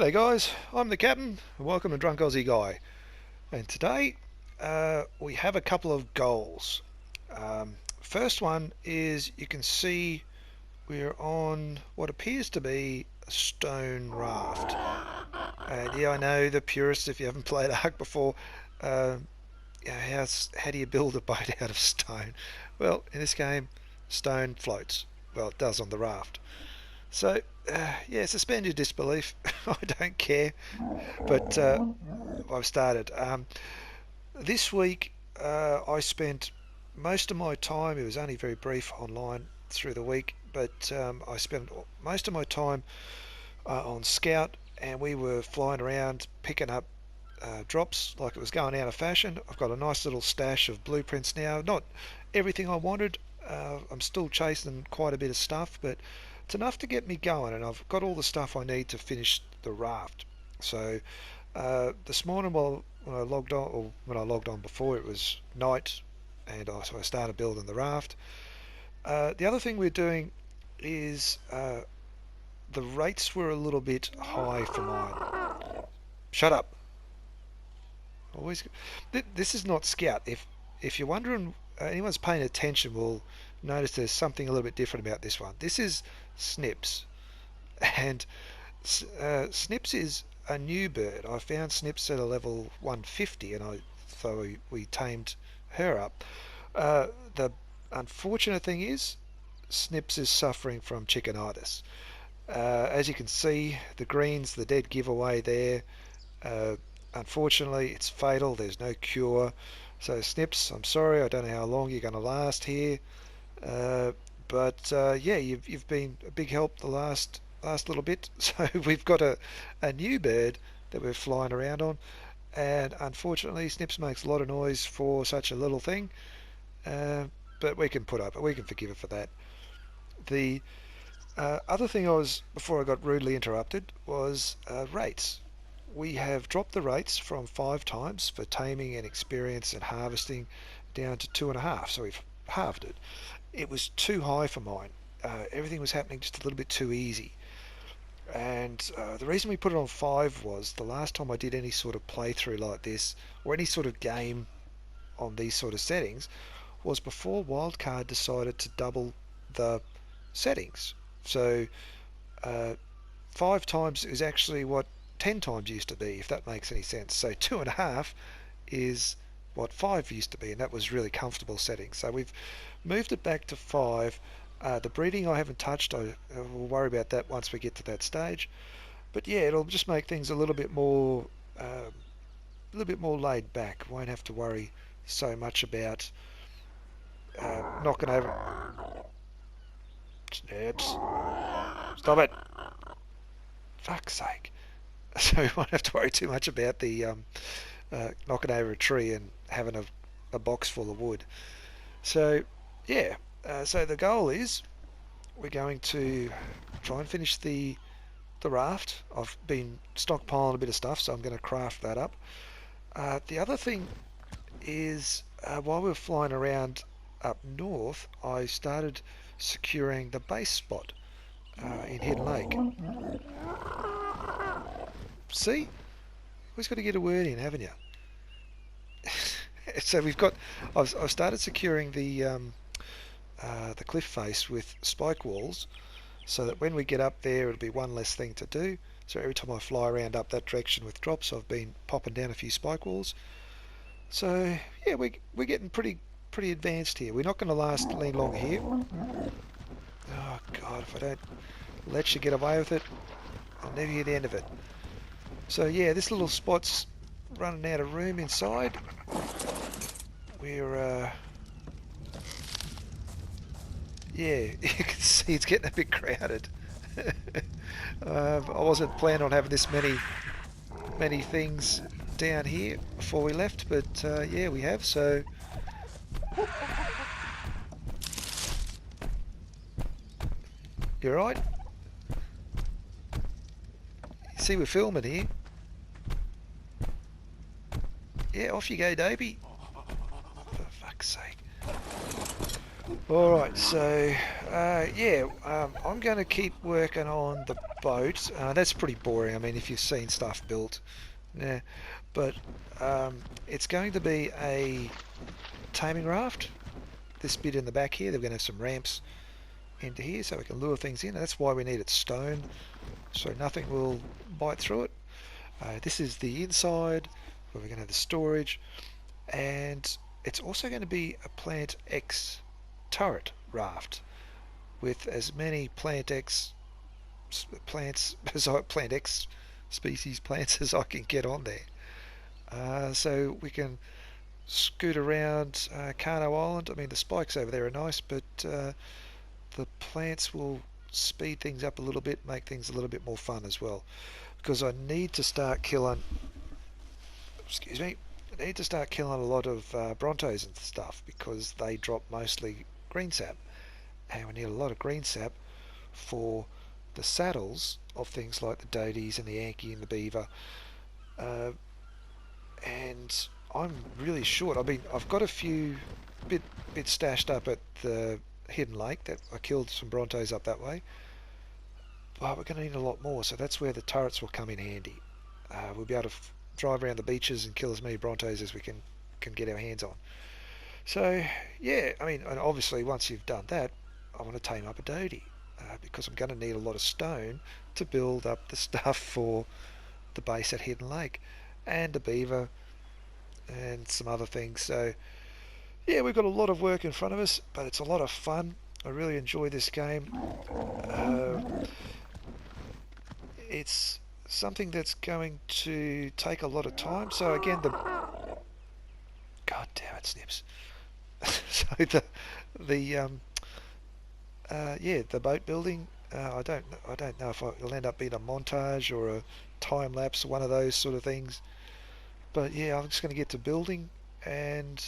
G'day guys, I'm the captain and welcome to Drunk Aussie Guy. And today we have a couple of goals. First one is you can see we're on what appears to be a stone raft. And yeah, I know the purists, if you haven't played Ark before, uh, how do you build a boat out of stone? Well, in this game, stone floats. Well, it does on the raft. So, yeah, suspend your disbelief. I don't care. But I've started. This week, I spent most of my time, it was only very brief online through the week, but I spent most of my time on Scout, and we were flying around picking up drops like it was going out of fashion. I've got a nice little stash of blueprints now. Not everything I wanted. I'm still chasing quite a bit of stuff, but it's enough to get me going, and I've got all the stuff I need to finish the raft. So this morning, when I logged on, or when I logged on before, it was night, and so I started building the raft. The other thing we're doing is the rates were a little bit high for mine. Shut up. Always. This is not Scout. If you're wondering, anyone's paying attention will notice there's something a little bit different about this one. This is Snips, and Snips is a new bird. I found Snips at a level 150, and so we tamed her up. The unfortunate thing is, Snips is suffering from chickenitis. As you can see, the green's the dead giveaway there. Uh, Unfortunately, it's fatal. There's no cure. So Snips, I'm sorry. I don't know how long you're going to last here. Uh, but yeah, you've been a big help the last little bit. So we've got a new bird that we're flying around on, and unfortunately, Snips makes a lot of noise for such a little thing. Uh, but we can put up, we can forgive her for that. The other thing before I got rudely interrupted, was rates. We have dropped the rates from 5 times for taming and experience and harvesting down to 2.5. So we've halved it. It was too high for mine. Everything was happening just a little bit too easy. And the reason we put it on 5 was the last time I did any sort of playthrough like this, or any sort of game on these sort of settings, was before Wildcard decided to double the settings. So uh, 5 times is actually what 10 times used to be, if that makes any sense. So 2.5 is what 5 used to be, and that was really comfortable settings. So we've moved it back to 5. The breeding I haven't touched. We'll worry about that once we get to that stage. But yeah, it'll just make things a little bit more laid back. Won't have to worry so much about knocking over. Snaps. Stop it. Fuck's sake. So we won't have to worry too much about the knocking over a tree and having a box full of wood. So yeah, so the goal is we're going to try and finish the raft. I've been stockpiling a bit of stuff, so I'm going to craft that up. The other thing is, while we were flying around up north, I started securing the base spot in Hidden Lake. See? Always got to get a word in, haven't you? So I've started securing the cliff face with spike walls, so that when we get up there, it'll be one less thing to do. So every time I fly around up that direction with drops, I've been popping down a few spike walls. So yeah, we're getting pretty advanced here. We're not going to last any long here. Oh God, if I don't let you get away with it, I'll never hear the end of it. So yeah, this little spot's running out of room inside. We're yeah, you can see it's getting a bit crowded. I wasn't planning on having this many things down here before we left, but yeah, we have. So you're right. You see, we're filming here. Yeah, off you go, Davey. For fuck's sake. Alright, so Yeah, I'm going to keep working on the boat. That's pretty boring. I mean, if you've seen stuff built, yeah. But it's going to be a taming raft. This bit in the back here, they're going to have some ramps into here so we can lure things in. That's why we need it stone, so nothing will bite through it. This is the inside where we're going to have the storage, and it's also going to be a Plant X turret raft with as many Plant X plants as Plant X species plants as I can get on there. So we can scoot around Kano Island. I mean, the spikes over there are nice, but the plants will speed things up a little bit, make things a little bit more fun as well. Because I need to start killing, excuse me, I need to start killing a lot of Brontos and stuff because they drop mostly green sap. And we need a lot of green sap for the saddles of things like the Doties and the Yankee and the Beaver. Uh, and I'm really short. I mean, I've got a few bit stashed up at the Hidden Lake that I killed some Brontos up that way. But we're going to need a lot more, so that's where the turrets will come in handy. We'll be able to drive around the beaches and kill as many Brontos as we can get our hands on. So, yeah, I mean, and obviously once you've done that, I want to tame up a Doty because I'm going to need a lot of stone to build up the stuff for the base at Hidden Lake and a Beaver and some other things. So, yeah, we've got a lot of work in front of us, but it's a lot of fun. I really enjoy this game. Uh, it's something that's going to take a lot of time. So again, the God damn it, Snips. So the boat building. I don't know if it'll end up being a montage or a time lapse, one of those sort of things. But yeah, I'm just going to get to building, and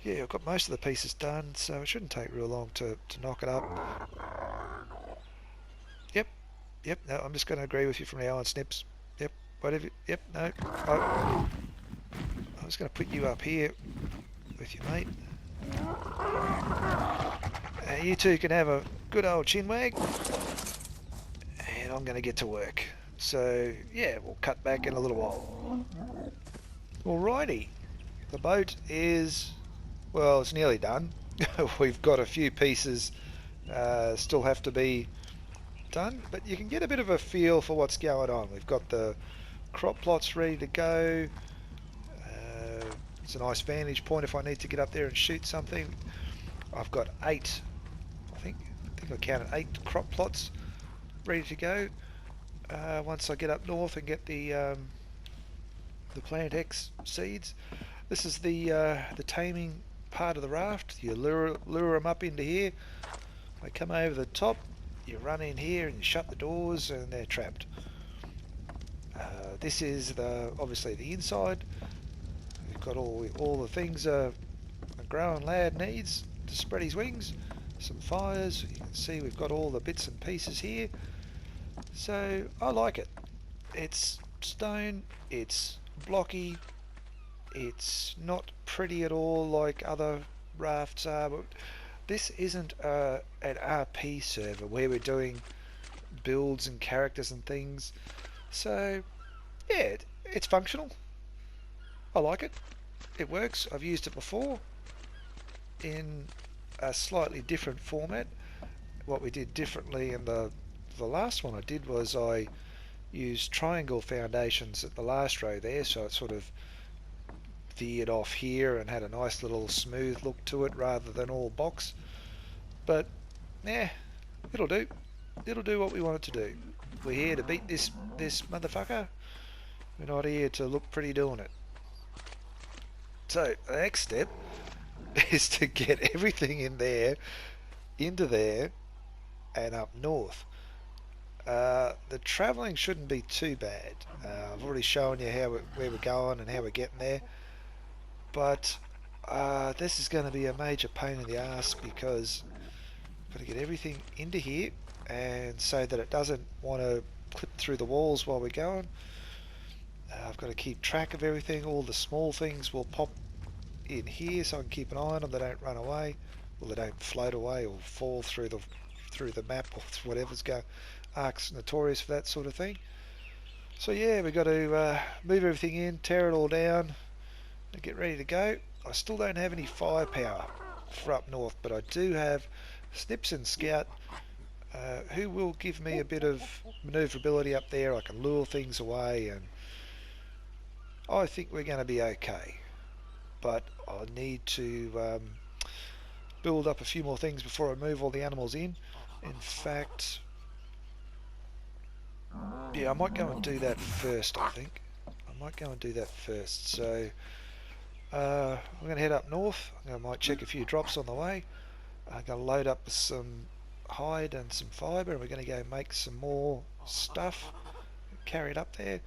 yeah, I've got most of the pieces done, so it shouldn't take real long to knock it up. Yep, yep. No, I'm just going to agree with you from now on, Snips. Yep, whatever. Yep, no. I'm just going to put you up here with your mate. You two can have a good old chinwag, and I'm going to get to work. So yeah, we'll cut back in a little while. Alrighty, the boat is, well, it's nearly done. We've got a few pieces still have to be done, but you can get a bit of a feel for what's going on. We've got the crop plots ready to go. It's a nice vantage point if I need to get up there and shoot something. I've got 8, I think I counted 8 crop plots ready to go. Once I get up north and get the Plant X seeds. This is the taming part of the raft. You lure them up into here. They come over the top. You run in here and you shut the doors, and they're trapped. This is obviously the inside. We've got all the things a growing lad needs to spread his wings. Some fires. You can see we've got all the bits and pieces here. So I like it. It's stone. It's blocky. It's not pretty at all like other rafts are. But this isn't an RP server where we're doing builds and characters and things. So yeah, it's functional. I like it. It works. I've used it before in a slightly different format. What we did differently in the last one I did was I used triangle foundations at the last row there, so it sort of veered off here and had a nice little smooth look to it rather than all box. But yeah, it'll do. It'll do what we want it to do. We're here to beat this motherfucker. We're not here to look pretty doing it. So the next step is to get everything in there, into there, and up north. The travelling shouldn't be too bad. I've already shown you where we're going and how we're getting there. But this is going to be a major pain in the ass because I've got to get everything into here, and so that it doesn't want to clip through the walls while we're going. I've got to keep track of everything. All the small things will pop in here so I can keep an eye on them. They don't run away. well, they don't float away or fall through the map or whatever's going. Ark's notorious for that sort of thing. So yeah, we've got to move everything in, tear it all down, and get ready to go. I still don't have any firepower for up north, but I do have Snips and Scout, who will give me a bit of manoeuvrability up there. I can lure things away, and I think we're going to be okay. But I need to build up a few more things before I move all the animals in. In fact, yeah, I might go and do that first, I think. I might go and do that first. So I'm going to head up north. I might check a few drops on the way. I'm going to load up with some hide and some fibre, and we're going to go make some more stuff, carry it up there.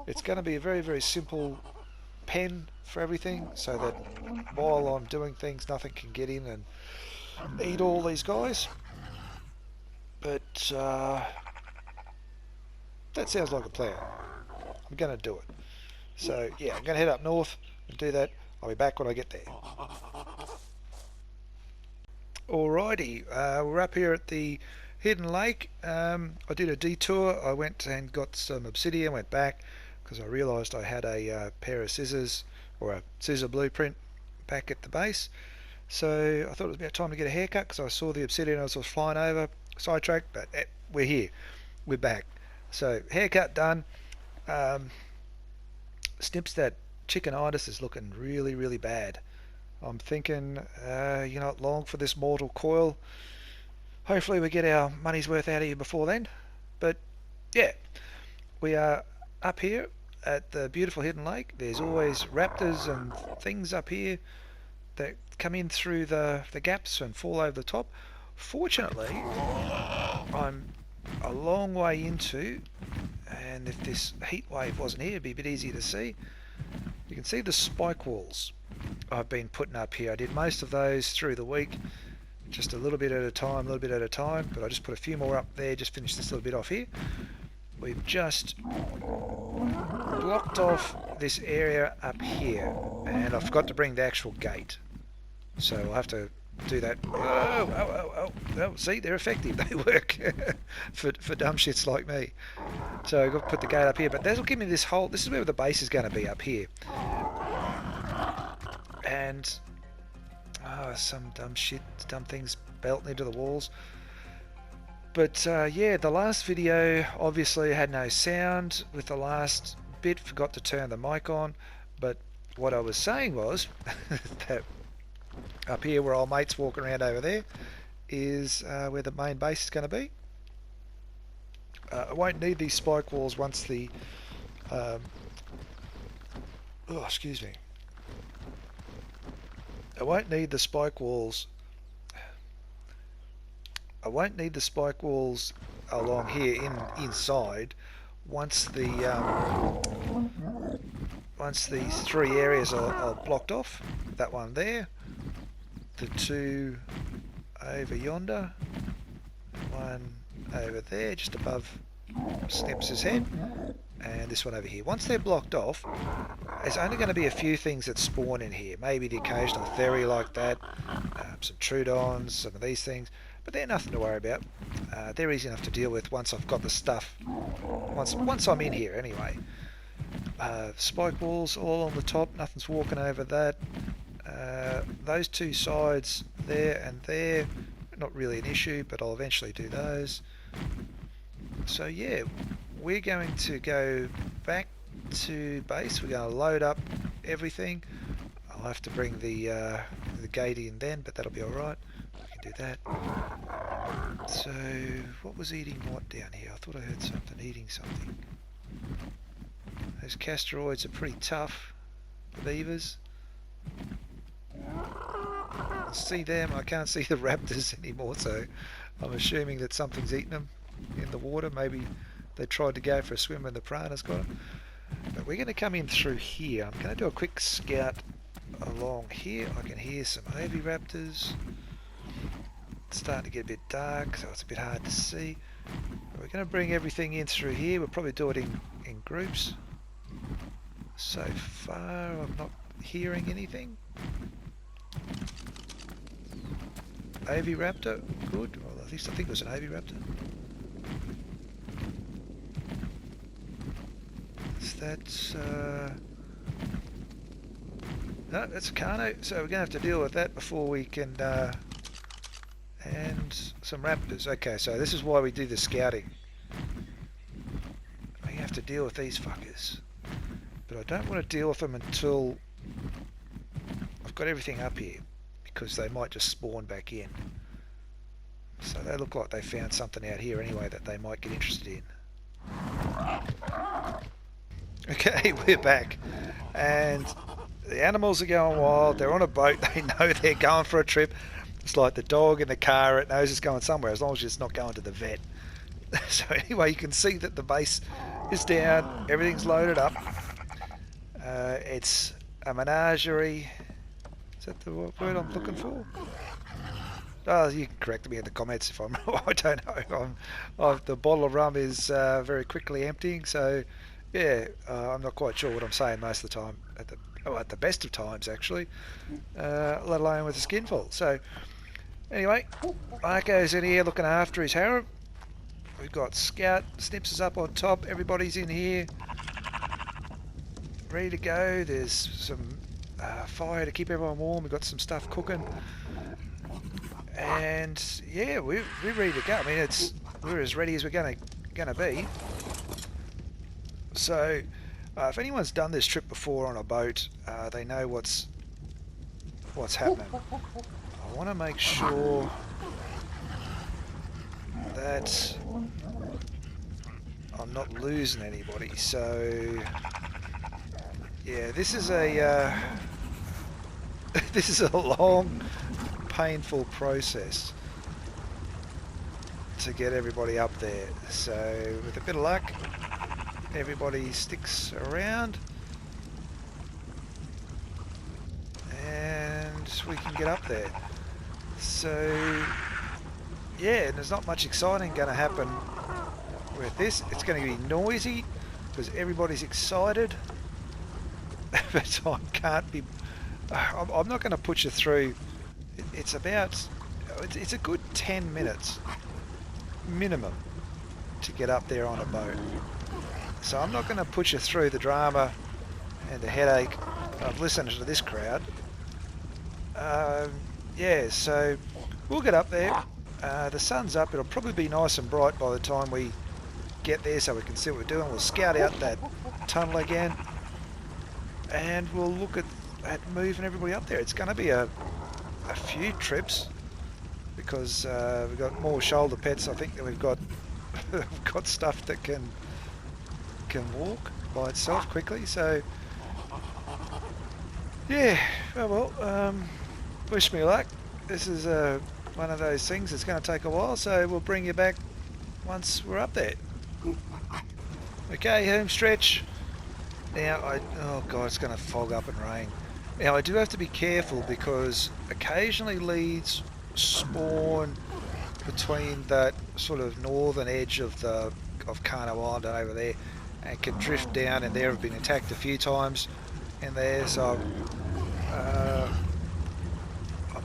It's going to be a very, very simple pen for everything, so that while I'm doing things, nothing can get in and eat all these guys. But that sounds like a plan. I'm going to do it. So yeah, I'm going to head up north and do that. I'll be back when I get there. Alrighty, we're up here at the Hidden Lake. I did a detour. I went and got some obsidian, went back because I realised I had a pair of scissors, or a scissor blueprint, back at the base. So I thought it was about time to get a haircut because I saw the obsidian as I was flying over, sidetracked, but we're here. We're back. So haircut done. Snips, that chickenitis is looking really, really bad. I'm thinking, you're not long for this mortal coil. Hopefully we get our money's worth out of you before then. But yeah, we are up here at the beautiful Hidden Lake. There's always raptors and things up here that come in through the gaps and fall over the top. Fortunately, I'm a long way into, and if this heat wave wasn't here, it'd be a bit easier to see. You can see the spike walls I've been putting up here. I did most of those through the week, just a little bit at a time, but I just put a few more up there, just finished this little bit off here. We've just blocked off this area up here, and I forgot to bring the actual gate, so I'll have to do that. Oh, see, they're effective. They work for dumb shits like me. So I've got to put the gate up here, but that'll give me this whole, this is where the base is going to be, up here. And some dumb things belting into the walls. But yeah, the last video obviously had no sound with the last bit, forgot to turn the mic on. But what I was saying was that up here where old mate's walking around over there is where the main base is going to be. I won't need these spike walls once the excuse me. I won't need the spike walls. I won't need the spike walls along here inside once these three areas are blocked off. That one there, the two over yonder, one over there just above Snips' head, and this one over here. Once they're blocked off, there's only going to be a few things that spawn in here. Maybe the occasional theory like that, some Trudons, some of these things, but they're nothing to worry about. They're easy enough to deal with once I've got the stuff, once I'm in here anyway. Spike walls all on the top, nothing's walking over that. Those two sides there and there, not really an issue, but I'll eventually do those. So yeah, we're going to go back to base. We're going to load up everything. I'll have to bring the gate in then, but that'll be alright. I can do that. So what was eating what down here? I thought I heard something eating something. Those castoroids are pretty tough, the beavers. I see them, I can't see the raptors anymore, so I'm assuming that something's eaten them in the water. Maybe they tried to go for a swim and the piranha's got them. But we're going to come in through here. I'm going to do a quick scout along here. I can hear some oviraptors. It's starting to get a bit dark, so it's a bit hard to see. But we're going to bring everything in through here. We'll probably do it in groups. So far I'm not hearing anything. Aviraptor. Good. Well, at least I think it was an Aviraptor. That's no, that's a Carno. So we're going to have to deal with that before we can. And some raptors. Okay, so this is why we do the scouting. We have to deal with these fuckers. But I don't want to deal with them until I've got everything up here, because they might just spawn back in. So they look like they found something out here anyway that they might get interested in. Okay, we're back. And the animals are going wild. They're on a boat. They know they're going for a trip. It's like the dog in the car. It knows it's going somewhere as long as it's not going to the vet. So anyway, you can see that the base is down. Everything's loaded up. It's a menagerie. Is that the word I'm looking for? Oh, you can correct me in the comments if I'm wrong. I don't know. The bottle of rum is very quickly emptying. So yeah, I'm not quite sure what I'm saying most of the time. At the best of times, actually, let alone with a skinful. So anyway, Marco's in here looking after his harem. We've got Scout, Snips is up on top. Everybody's in here, ready to go. There's some fire to keep everyone warm. We've got some stuff cooking, and yeah, we're ready to go. I mean, we're as ready as we're gonna be. So if anyone's done this trip before on a boat, they know what's happening. I want to make sure that I'm not losing anybody. So yeah, this is a this is a long, painful process to get everybody up there. So with a bit of luck, everybody sticks around and we can get up there. So yeah, and there's not much exciting going to happen with this. It's going to be noisy because everybody's excited, but I can't be. I'm not going to put you through. It's a good 10 minutes minimum to get up there on a boat. So I'm not going to put you through the drama and the headache of listening to this crowd. Yeah, so we'll get up there. The sun's up. It'll probably be nice and bright by the time we get there, so we can see what we're doing. We'll scout out that tunnel again, and we'll look at moving everybody up there. It's going to be a few trips because we've got more shoulder pets, I think, than we've got we've got stuff that can walk by itself quickly. So yeah, well, wish me luck. This is one of those things that's going to take a while, so we'll bring you back once we're up there. Okay, home stretch. Now, oh god, it's going to fog up and rain. Now, I do have to be careful because occasionally leads spawn between that sort of northern edge of Carno Island and over there, and can drift down in there. I've been attacked a few times in there, so I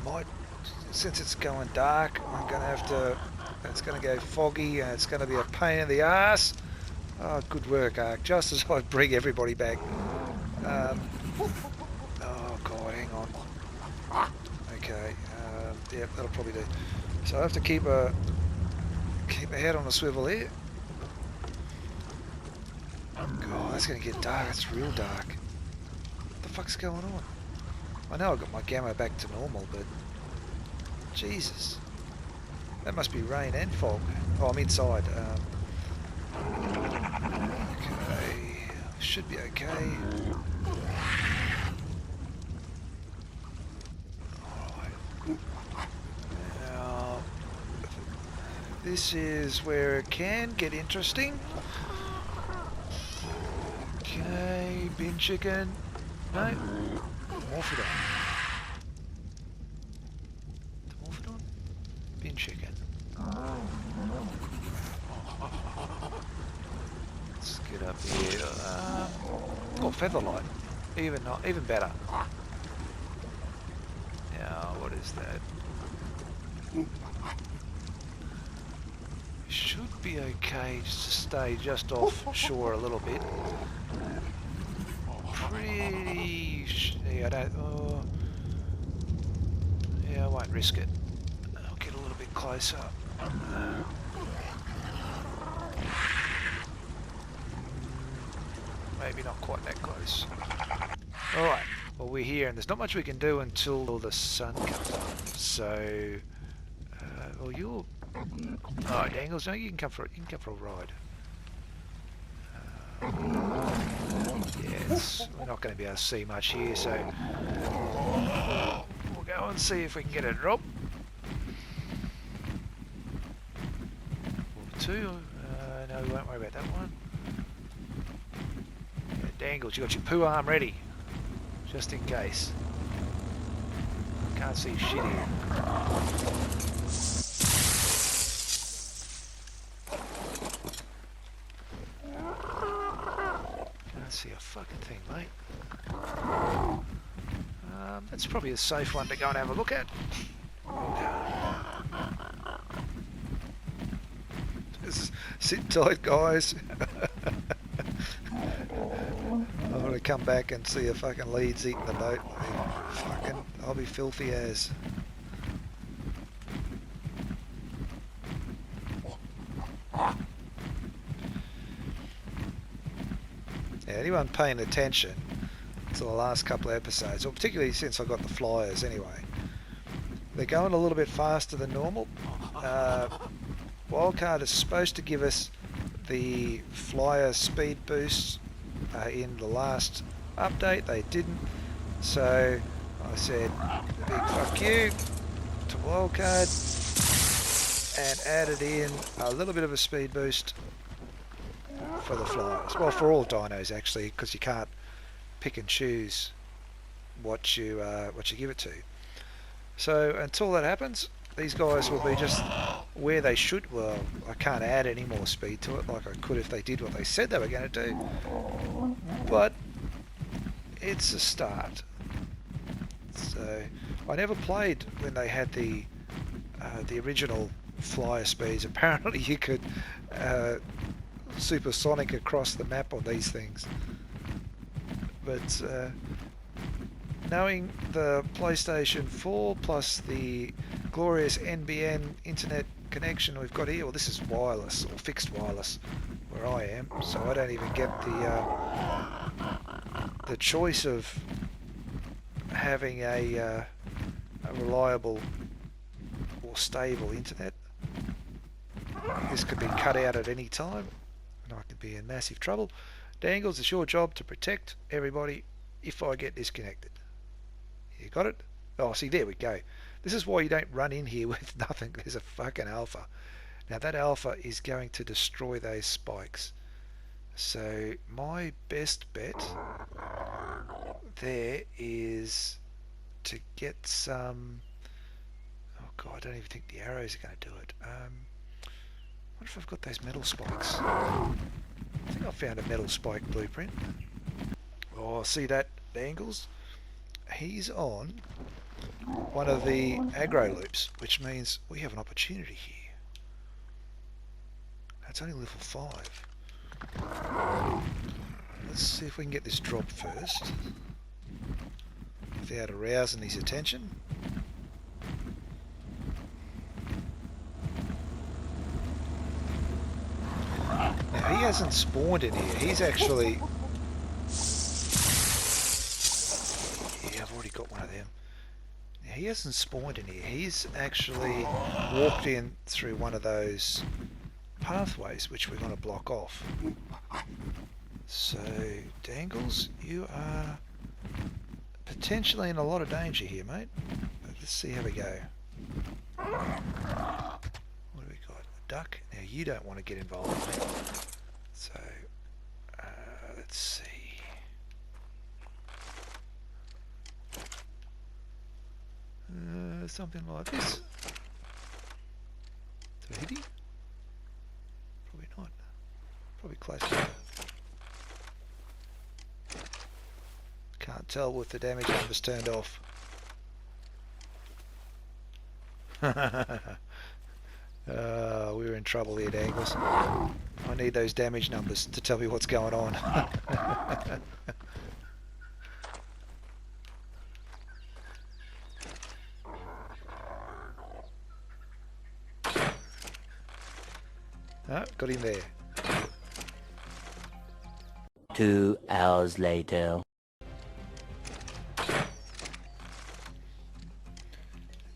might, since it's going dark, I'm going to have to, it's going to go foggy and it's going to be a pain in the ass. Oh, good work, Ark, just as I bring everybody back. Oh god, hang on. Okay, yep, that'll probably do. So I have to keep a head on a swivel here. God, that's going to get dark. It's real dark. What the fuck's going on? I know I got my gamma back to normal, but Jesus, that must be rain and fog. Oh, I'm inside. Okay, should be okay. Alright. Now, this is where it can get interesting. Okay, bin chicken. No. Morphodon. Morphodon? Bin chicken. Let's get up here. Oh, featherlight. Even better. Now, what is that? Should be okay just to stay just offshore a little bit. Yeah, I don't. Oh, yeah, I won't risk it. I'll get a little bit closer. Maybe not quite that close. Alright, well we're here and there's not much we can do until the sun comes up. So, well you're... Oh, Dangles, no, you can come for a ride. Yes, we're not going to be able to see much here, so we'll go and see if we can get a drop. Or two. No, we won't worry about that one. Yeah, Dangles, you got your poo arm ready, just in case. Can't see shit here. See a fucking thing, mate. That's probably a safe one to go and have a look at. Just sit tight, guys. I want to come back and see a fucking leads eating the boat. Fucking, I'll be filthy as. Anyone paying attention to the last couple of episodes, or particularly since I got the flyers anyway, they're going a little bit faster than normal. Wildcard is supposed to give us the flyer speed boosts in the last update. They didn't, so I said big fuck you to Wildcard and added in a little bit of a speed boost for the flyers. Well, for all dinos actually, because you can't pick and choose what you give it to. So until that happens, these guys will be just where they should. Well, I can't add any more speed to it like I could if they did what they said they were going to do. But it's a start. So I never played when they had the original flyer speeds. Apparently you could supersonic across the map on these things, but knowing the PlayStation 4 plus the glorious NBN internet connection we've got here, well this is wireless or fixed wireless where I am, so I don't even get the choice of having a reliable or stable internet. This could be cut out at any time and I could be in massive trouble. Dangles, it's your job to protect everybody if I get disconnected. You got it? Oh, see, there we go. This is why you don't run in here with nothing. There's a fucking alpha. Now that alpha is going to destroy those spikes. So my best bet there is to get some... Oh god, I don't even think the arrows are going to do it. What if I've got those metal spikes? I think I found a metal spike blueprint. Oh, see that, Dangles? He's on one of the aggro loops, which means we have an opportunity here. That's only level 5. Let's see if we can get this drop first without arousing his attention. Now he hasn't spawned in here, he's actually... Yeah, I've already got one of them. Now he hasn't spawned in here, he's actually walked in through one of those pathways which we're going to block off. So, Dangles, you are potentially in a lot of danger here, mate. Let's see how we go. What do we got? A duck? Now you don't want to get involved with me. So, let's see. Something like this. So hit him? Probably not. Probably close to it. Can't tell with the damage numbers turned off. We're in trouble here, Dangles. I need those damage numbers to tell me what's going on. Oh, got him there. 2 hours later.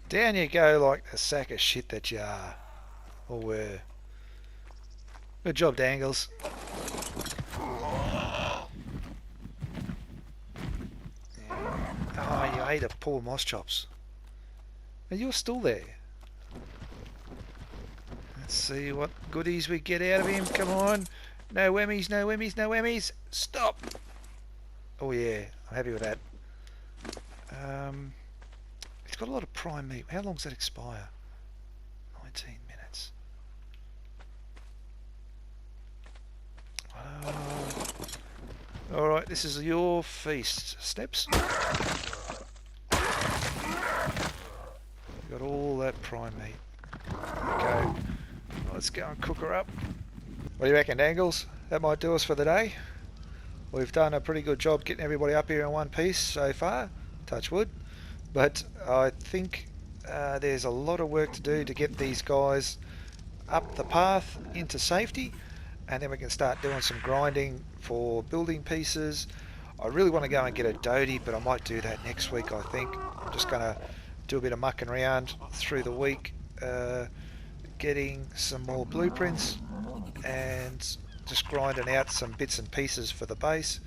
Down you go like a sack of shit that you are. Or were. Good job, Dangles. Oh, you ate a poor moss chops. And you're still there. Let's see what goodies we get out of him. Come on. No whammies, no whammies, no whammies. Stop. Oh yeah, I'm happy with that. It's got a lot of prime meat. How long does that expire? 19 minutes. Alright, this is your feast, Steps. Got all that prime meat. Okay, let's go and cook her up. What do you reckon, Dangles? That might do us for the day. We've done a pretty good job getting everybody up here in one piece so far, touch wood. But I think there's a lot of work to do to get these guys up the path into safety, and then we can start doing some grinding for building pieces. I really want to go and get a doty, but I might do that next week, I think. I'm just going to do a bit of mucking around through the week, getting some more blueprints and just grinding out some bits and pieces for the base.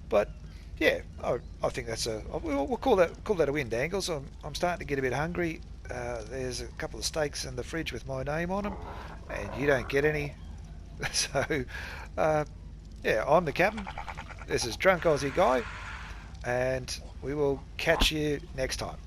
But yeah, I think that's we'll call that a win, Dangles. I'm starting to get a bit hungry. There's a couple of steaks in the fridge with my name on them, and you don't get any. So yeah, I'm the captain. This is Drunk Aussie Guy, and we will catch you next time.